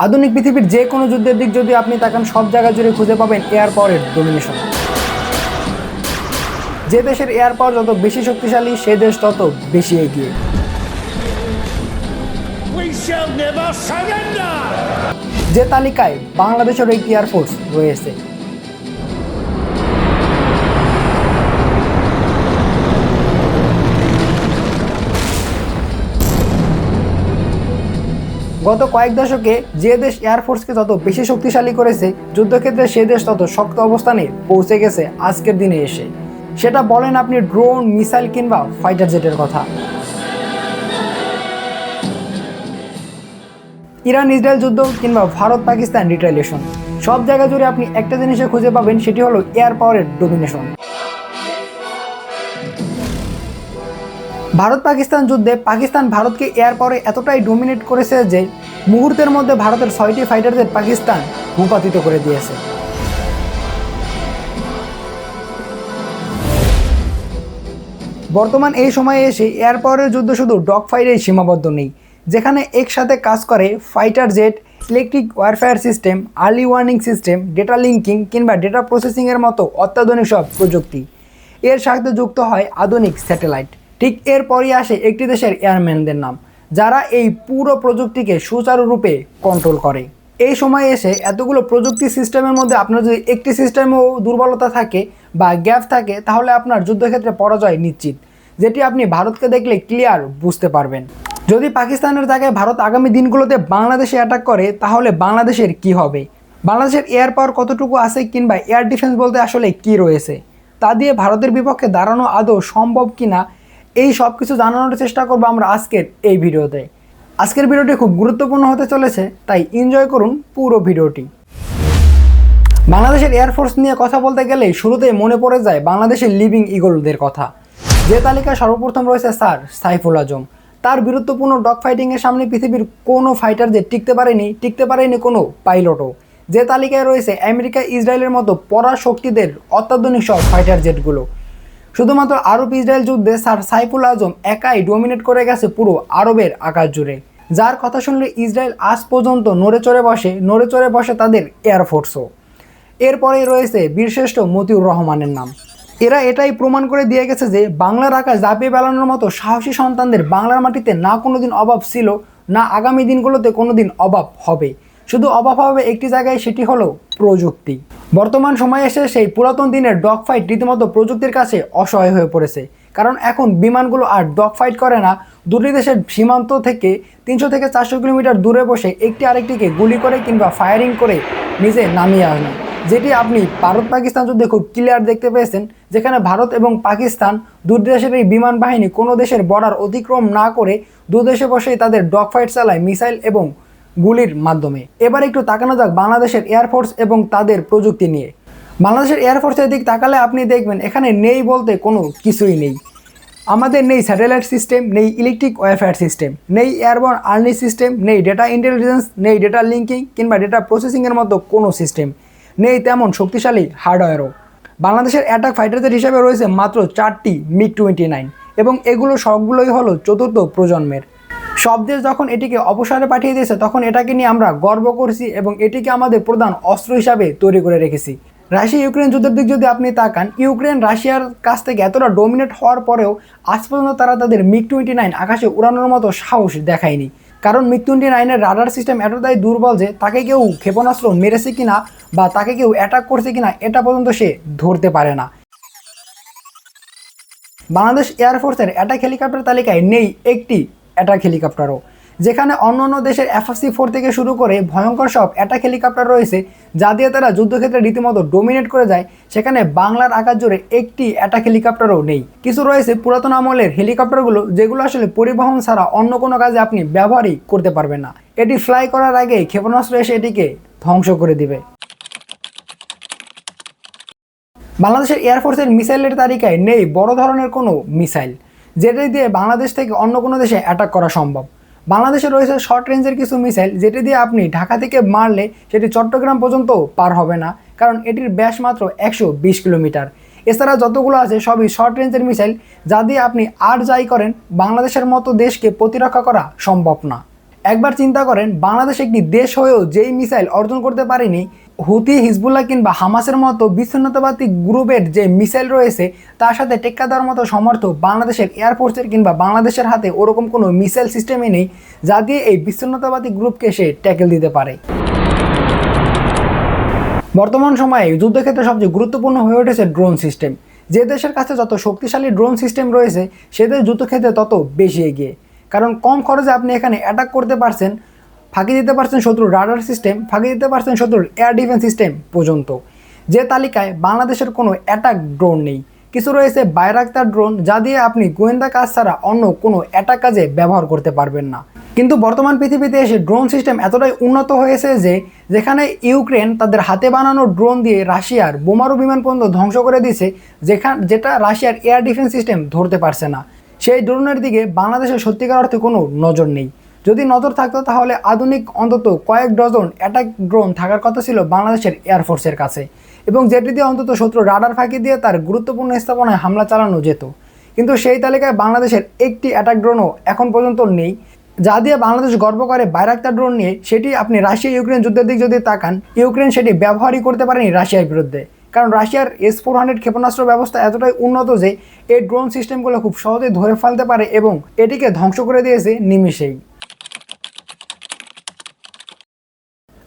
আধুনিক পৃথিবীর যে কোনো যুদ্ধের দিক যদি আপনি তাকান, সব জায়গা জুড়ে খুঁজে পাবেন এয়ার পাওয়ারের ডমিনেশন। যে দেশের এয়ার পাওয়ার যত বেশি শক্তিশালী, সে দেশ তত বেশি এগিয়ে। যে তালিকায় বাংলাদেশের একটি এয়ারফোর্স রয়েছে। গত কয়েক দশকে যে দেশ এয়ারফোর্সকে যত বেশি শক্তিশালী করেছে, যুদ্ধক্ষেত্রে সে দেশ তত শক্ত অবস্থানে পৌঁছে গেছে আজকের দিনে এসে। সেটা বলেন আপনি ড্রোন, মিসাইল কিংবা ফাইটার জেটের কথা। ইরান ইসরায়েল যুদ্ধ কিংবা ভারত পাকিস্তান রিটালিয়েশন, সব জায়গা জুড়ে আপনি একটা জিনিসে খুঁজে পাবেন, সেটি হলো এয়ার পাওয়ারের ডমিনেশন। ভারত পাকিস্তান যুদ্ধে পাকিস্তান ভারতকে এয়ার পাওয়ারে এতটাই ডমিনেট করেছে যে মুহূর্তের মধ্যে ভারতের 6টি ফাইটার জেট পাকিস্তান ভূপাতিত করে দিয়েছে। বর্তমান এই সময়ে এসে এয়ার পাওয়ারের যুদ্ধ শুধু ডগ ফাইটেই সীমাবদ্ধ নেই, যেখানে একসাথে কাজ করে fighter jet, electric warfare system, early warning system, data linking কিংবা ডেটা প্রসেসিংয়ের মতো অত্যাধুনিক সব প্রযুক্তি। এর সাথে যুক্ত হয় আধুনিক স্যাটেলাইট। ঠিক এরপরই আসে একটি দেশের এয়ারম্যানদের নাম, যারা এই পুরো প্রযুক্তিকে সুচারুরূপে কন্ট্রোল করে। এই সময় এসে এতগুলো প্রযুক্তি সিস্টেমের মধ্যে আপনার যদি একটি সিস্টেমেও দুর্বলতা থাকে বা গ্যাপ থাকে, তাহলে আপনার যুদ্ধক্ষেত্রে পরাজয় নিশ্চিত, যেটি আপনি ভারতকে দেখলে ক্লিয়ার বুঝতে পারবেন। যদি পাকিস্তানের জায়গায় ভারত আগামী দিনগুলোতে বাংলাদেশে অ্যাটাক করে, তাহলে বাংলাদেশের কি হবে? বাংলাদেশের এয়ার পাওয়ার কতটুকু আছে কিংবা এয়ার ডিফেন্স বলতে আসলে কি রয়েছে, তা দিয়ে ভারতের বিপক্ষে দাঁড়ানো আদৌ সম্ভব কিনা, এই সব কিছু জানানোর চেষ্টা করবো আমরা আজকের এই ভিডিওতে। আজকের ভিডিওটি খুব গুরুত্বপূর্ণ হতে চলেছে, তাই এনজয় করুন পুরো ভিডিওটি। বাংলাদেশের এয়ারফোর্স নিয়ে কথা বলতে গেলে শুরুতেই মনে পড়ে যায় বাংলাদেশের লিভিং ইগলদের কথা। যে তালিকায় সর্বপ্রথম রয়েছে স্যার সাইফুল আজম। তার বীরত্বপূর্ণ ডগ ফাইটিংয়ের সামনে পৃথিবীর কোনো ফাইটার যে টিকতে পারেনি কোনো পাইলটও। যে তালিকায় রয়েছে আমেরিকা, ইসরায়েলের মতো পরাশক্তিদের অত্যাধুনিক সব ফাইটার জেটগুলো। শুধুমাত্র আরব ইসরায়েল যুদ্ধে স্যার সাইফুল আজম একাই ডমিনেট করে গেছে পুরো আরবের আকাশ জুড়ে, যার কথা শুনলে ইসরায়েল আজ পর্যন্ত নড়ে চড়ে বসে তাদের এয়ারফোর্সও। এরপরেই রয়েছে বীরশ্রেষ্ঠ মতিউর রহমানের নাম। এরা এটাই প্রমাণ করে দিয়ে গেছে যে বাংলার আকাশ ঝাঁপিয়ে বেড়ানোর মতো সাহসী সন্তানদের বাংলার মাটিতে না কোনোদিন অভাব ছিল, না আগামী দিনগুলোতে কোনোদিন অভাব হবে। শুধু অভাব হবে একটি জায়গায়, সেটি হলো প্রযুক্তি। বর্তমান সময়ে এসে সেই পুরাতন দিনের ডগ ফাইট রীতিমতো প্রযুক্তির কাছে অসহায় হয়ে পড়েছে, কারণ এখন বিমানগুলো আর ডগ ফাইট করে না, দুটি দেশের সীমান্ত থেকে 300 থেকে 400 কিলোমিটার দূরে বসে একটি আরেকটিকে গুলি করে কিংবা ফায়ারিং করে নিচে নামিয়ে আনে, যেটি আপনি ভারত পাকিস্তান যুদ্ধে খুব ক্লিয়ার দেখতে পেয়েছেন, যেখানে ভারত এবং পাকিস্তান দুই দেশের এই বিমান বাহিনী কোনো দেশের বর্ডার অতিক্রম না করে দু দেশে বসেই তাদের ডগ ফাইট চালায় মিসাইল এবং গুলির মাধ্যমে। এবার একটু তাকানো যাক বাংলাদেশের এয়ারফোর্স এবং তাদের প্রযুক্তি নিয়ে। বাংলাদেশের এয়ারফোর্সের দিক তাকালে আপনি দেখবেন এখানে নেই বলতে কোনো কিছুই নেই। আমাদের নেই স্যাটেলাইট সিস্টেম, নেই ইলেকট্রিক ওয়ারফেয়ার সিস্টেম, নেই এয়ারবর্ন আর্মি সিস্টেম, নেই ডেটা ইন্টেলিজেন্স, নেই ডেটা লিঙ্কিং কিংবা ডেটা প্রসেসিংয়ের মতো কোনো সিস্টেম, নেই তেমন শক্তিশালী হার্ডওয়্যারও। বাংলাদেশের অ্যাটাক ফাইটারদের হিসাবে রয়েছে মাত্র 4টি MiG-29 এবং এগুলো সবগুলোই হলো 4র্থ প্রজন্মের। সব দেশ যখন এটিকে অবসরে পাঠিয়ে দিয়েছে, তখন এটাকে নিয়ে আমরা গর্ব করছি এবং এটিকে আমাদের প্রধান অস্ত্র হিসাবে তৈরি করে রেখেছি। রাশিয়া ইউক্রেন যুদ্ধের দিক যদি আপনি তাকান, ইউক্রেন রাশিয়ার কাছ থেকে এতটা ডমিনেট হওয়ার পরেও আজ পর্যন্ত তারা তাদের MiG-29 আকাশে উড়ানোর মতো সাহস দেখায়নি, কারণ MiG-29 রাডার সিস্টেম এতটাই দুর্বল যে তাকে কেউ ক্ষেপণাস্ত্র মেরেছে কিনা বা তাকে কেউ অ্যাটাক করছে কিনা এটা পর্যন্ত সে ধরতে পারে না। বাংলাদেশ এয়ারফোর্সের অ্যাটাক হেলিকপ্টার তালিকায় নেই একটি অ্যাটাক হেলিকপ্টারও, যেখানে অন্যান্য দেশের FFC-4 থেকে শুরু করে ভয়ঙ্কর সব অ্যাটাক হেলিকপ্টার রয়েছে, যা দিয়ে তারা যুদ্ধক্ষেত্রে রীতিমতো ডমিনেট করে যায়, সেখানে বাংলার আকাশ জুড়ে একটি অ্যাটাক হেলিকপ্টারও নেই। কিছু রয়েছে পুরাতন আমলের হেলিকপ্টারগুলো, যেগুলো আসলে পরিবহন ছাড়া অন্য কোনো কাজে আপনি ব্যবহারই করতে পারবেন না। এটি ফ্লাই করার আগে ক্ষেপণাস্ত্র এসে এটিকে ধ্বংস করে দিবে। বাংলাদেশের এয়ারফোর্সের মিসাইলের তালিকায় নেই বড় ধরনের কোনো মিসাইল, যেটি দিয়ে বাংলাদেশ থেকে অন্য কোনো দেশে অ্যাটাক করা সম্ভব। বাংলাদেশে রয়েছে শর্ট রেঞ্জের কিছু মিসাইল, যেটি দিয়ে আপনি ঢাকা থেকে মারলে সেটি চট্টগ্রাম পর্যন্ত পার হবে না, কারণ এটির ব্যাস মাত্র 120 কিলোমিটার। এছাড়া যতগুলো আছে সবই শর্ট রেঞ্জের মিসাইল, যা দিয়ে আপনি আর যাই করেন বাংলাদেশের মতো দেশকে প্রতিরক্ষা করা সম্ভব না। একবার চিন্তা করেন, বাংলাদেশ একটি দেশ হয়েও যেই মিসাইল অর্জন করতে পারেনি, হুতি, হিজবুল্লাহ কিংবা হামাসের মতো বিচ্ছিন্নতাবাদী গ্রুপের যে মিসাইল রয়েছে তার সাথে টেক্কা দেওয়ার মতো সমর্থ বাংলাদেশের এয়ারফোর্সের কিংবা বাংলাদেশের হাতে ওরকম কোনো মিসাইল সিস্টেমই নেই যা দিয়ে এই বিচ্ছিন্নতাবাদী গ্রুপকে সে ট্যাকেল দিতে পারে। বর্তমান সময়ে যুদ্ধক্ষেত্রে সবচেয়ে গুরুত্বপূর্ণ হয়ে উঠেছে ড্রোন সিস্টেম। যে দেশের কাছে যত শক্তিশালী ড্রোন সিস্টেম রয়েছে সে দেশ যুদ্ধক্ষেত্রে তত বেশি এগিয়ে, কারণ কম খরচে আপনি এখানে অ্যাটাক করতে পারছেন, ফাঁকি দিতে পারছেন শত্রুর রাডার সিস্টেম, ফাঁকি দিতে পারছেন শত্রুর এয়ার ডিফেন্স সিস্টেম পর্যন্ত। যে তালিকায় বাংলাদেশের কোনো অ্যাটাক ড্রোন নেই। কিছু রয়েছে বাইরাক্তার ড্রোন যা দিয়ে আপনি গোয়েন্দা কাজ ছাড়া অন্য কোনো অ্যাটাক কাজে ব্যবহার করতে পারবেন না। কিন্তু বর্তমান পৃথিবীতে এসে ড্রোন সিস্টেম এতটাই উন্নত হয়েছে যে যেখানে ইউক্রেন তাদের হাতে বানানো ড্রোন দিয়ে রাশিয়ার বোমারু বিমান পর্যন্ত ধ্বংস করে দিয়েছে, যেটা রাশিয়ার এয়ার ডিফেন্স সিস্টেম ধরতে পারছে না, সেই ড্রোনের দিকে বাংলাদেশের সত্যিকার অর্থে কোনো নজর নেই। যদি নজর থাকতো তাহলে আধুনিক অন্তত কয়েক ডজন অ্যাটাক ড্রোন থাকার কথা ছিল বাংলাদেশের এয়ারফোর্সের কাছে, এবং যেটি দিয়ে অন্তত শত্রু রাডার ফাঁকি দিয়ে তার গুরুত্বপূর্ণ স্থাপনায় হামলা চালানো যেত। কিন্তু সেই তালিকায় বাংলাদেশের একটি অ্যাটাক ড্রোনও এখন পর্যন্ত নেই, যা দিয়ে বাংলাদেশ গর্ব করে বাইরাক্তার ড্রোন নিয়ে। সেটি আপনি রাশিয়া ইউক্রেন যুদ্ধের দিক যদি তাকান, ইউক্রেন সেটি ব্যবহারই করতে পারেনি রাশিয়ার বিরুদ্ধে, কারণ রাশিয়ার S-400 ক্ষেপণাস্ত্র ব্যবস্থা এতটাই উন্নত যে এই ড্রোন সিস্টেমগুলো খুব সহজেই ধরে ফেলতে পারে এবং এটিকে ধ্বংস করে দিয়েছে নিমিষেই।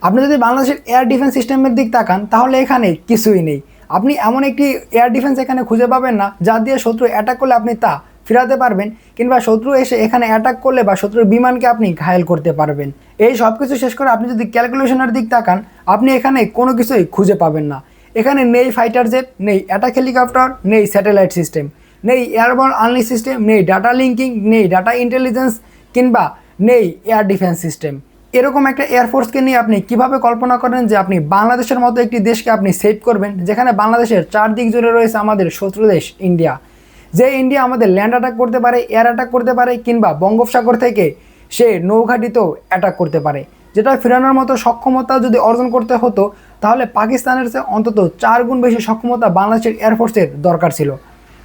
আপনি যদি বাংলাদেশের এয়ার ডিফেন্স সিস্টেমের দিক তাকান তাহলে এখানে কিছুই নেই। আপনি এমন একটি এয়ার ডিফেন্স এখানে খুঁজে পাবেন না যা দিয়ে শত্রু অ্যাটাক করলে আপনি তা ফিরাতে পারবেন, কিংবা শত্রু এসে এখানে অ্যাটাক করলে বা শত্রুর বিমানকে আপনি ঘায়েল করতে পারবেন। এই সব কিছু শেষ করে আপনি যদি ক্যালকুলেশনের দিক তাকান, আপনি এখানে কোনো কিছুই খুঁজে পাবেন না। এখানে নেই ফাইটার জেট, নেই অ্যাটাক হেলিকপ্টার, নেই স্যাটেলাইট সিস্টেম, নেই এয়ারবর্ন আর্লি সিস্টেম, নেই ডাটা লিঙ্কিং, নেই ডাটা ইন্টেলিজেন্স, কিংবা নেই এয়ার ডিফেন্স সিস্টেম। এরকম একটা এয়ারফোর্সকে নিয়ে আপনি কিভাবে কল্পনা করেন যে আপনি বাংলাদেশের মতো একটি দেশকে আপনি সেভ করবেন, যেখানে বাংলাদেশের চারদিক জুড়ে রয়েছে আমাদের শত্রু দেশ ইন্ডিয়া, যে ইন্ডিয়া আমাদের ল্যান্ড অ্যাটাক করতে পারে, এয়ার অ্যাটাক করতে পারে, কিংবা বঙ্গোপসাগর থেকে সে নৌঘাটিতেও অ্যাটাক করতে পারে, যেটা ফেরানোর মতো সক্ষমতা যদি অর্জন করতে হতো তাহলে পাকিস্তানের চেয়ে অন্তত 4 গুণ বেশি সক্ষমতা বাংলাদেশের এয়ারফোর্সের দরকার ছিল।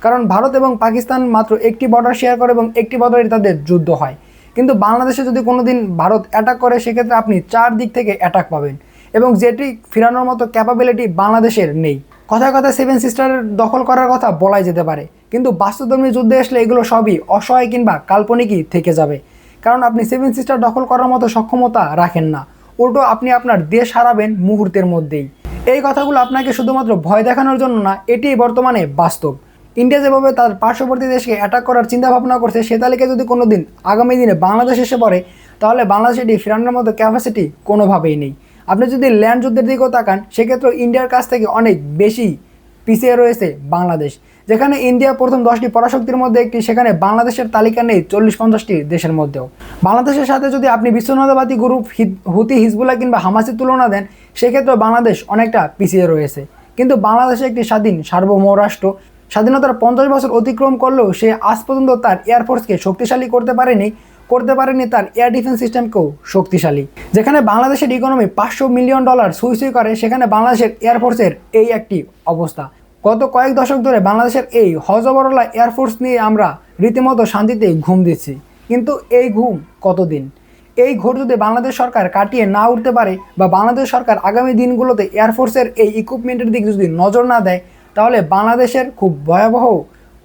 কারণ ভারত এবং পাকিস্তান মাত্র একটি বর্ডার শেয়ার করে এবং একটি বর্ডারে তাদের যুদ্ধ হয়, কিন্তু বাংলাদেশে যদি কোনো দিন ভারত অ্যাটাক করে সেক্ষেত্রে আপনি 4 দিক থেকে অ্যাটাক পাবেন, এবং যেটি ফেরানোর মতো ক্যাপাবিলিটি বাংলাদেশের নেই। কথায় কথায় 7 সিস্টারের দখল করার কথা বলাই যেতে পারে, কিন্তু বাস্তবধর্মী যুদ্ধে আসলে এগুলো সবই অসহায় কিংবা কাল্পনিকই থেকে যাবে, কারণ আপনি 7 সিস্টার দখল করার মতো সক্ষমতা রাখেন না। উল্টো আপনি আপনার দেশ হারাবেন মুহূর্তের মধ্যেই। এই কথাগুলো আপনাকে শুধুমাত্র ভয় দেখানোর জন্য না, এটি বর্তমানে বাস্তব। ইন্ডিয়া যেভাবে তার পার্শ্ববর্তী দেশকে অ্যাটাক করার চিন্তা ভাবনা করছে, সে তালিকায় যদি কোনো দিন আগামী দিনে বাংলাদেশ এসে পড়ে তাহলে বাংলাদেশে এটি ফেরানোর মতো ক্যাপাসিটি কোনোভাবেই নেই। আপনি যদি ল্যান্ড যুদ্ধের দিকেও তাকান সেক্ষেত্রে ইন্ডিয়ার কাছ থেকে অনেক বেশি পিছিয়ে রয়েছে বাংলাদেশ। যেখানে ইন্ডিয়া প্রথম 10টি পরাশক্তির মধ্যে একটি, সেখানে বাংলাদেশের তালিকা নেই 40-50টি দেশের মধ্যেও। বাংলাদেশের সাথে যদি আপনি বিচ্ছিন্নতাবাদী গ্রুপ হুতি, হিজবুল্লাহ কিংবা হামাসের তুলনা দেন সেক্ষেত্রে বাংলাদেশ অনেকটা পিছিয়ে রয়েছে। কিন্তু বাংলাদেশে একটি স্বাধীন সার্বভৌম রাষ্ট্র, স্বাধীনতার 50 বছর অতিক্রম করলেও সে আজ পর্যন্ত তার এয়ারফোর্সকে শক্তিশালী করতে পারেনি তার এয়ার ডিফেন্স সিস্টেমকেও শক্তিশালী। যেখানে বাংলাদেশের ইকোনমি $500 মিলিয়ন সুই করে, সেখানে বাংলাদেশের এয়ারফোর্সের এই একটি অবস্থা। গত কয়েক দশক ধরে বাংলাদেশের এই হজবরলা এয়ারফোর্স নিয়ে আমরা রীতিমতো শান্তিতে ঘুম দিচ্ছি, কিন্তু এই ঘুম কতদিন? এই ঘোর যদি বাংলাদেশ সরকার কাটিয়ে না উঠতে পারে, বা বাংলাদেশ সরকার আগামী দিনগুলোতে এয়ারফোর্সের এই ইকুইপমেন্টের দিকে যদি নজর না দেয়, তাহলে বাংলাদেশের খুব ভয়াবহ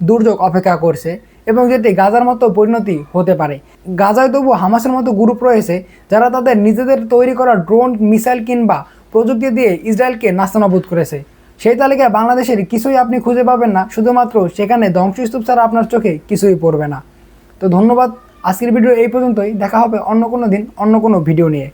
দুর্যোগ অপেক্ষা করছে, এবং যেটি গাজার মতো পরিণতি হতে পারে। গাজায় তবু হামাসের মতো গ্রুপ রয়েছে যারা তাদের নিজেদের তৈরি করা ড্রোন, মিসাইল কিংবা প্রযুক্তি দিয়ে ইসরায়েলকে নাস্তানাবুদ করেছে। সেই তালিকায় বাংলাদেশের কিছুই আপনি খুঁজে পাবেন না, শুধুমাত্র সেখানে ধ্বংসস্তূপ ছাড়া আপনার চোখে কিছুই পড়বে না। তো ধন্যবাদ, আজকের ভিডিও এই পর্যন্তই। দেখা হবে অন্য কোনো দিন অন্য কোনো ভিডিও নিয়ে।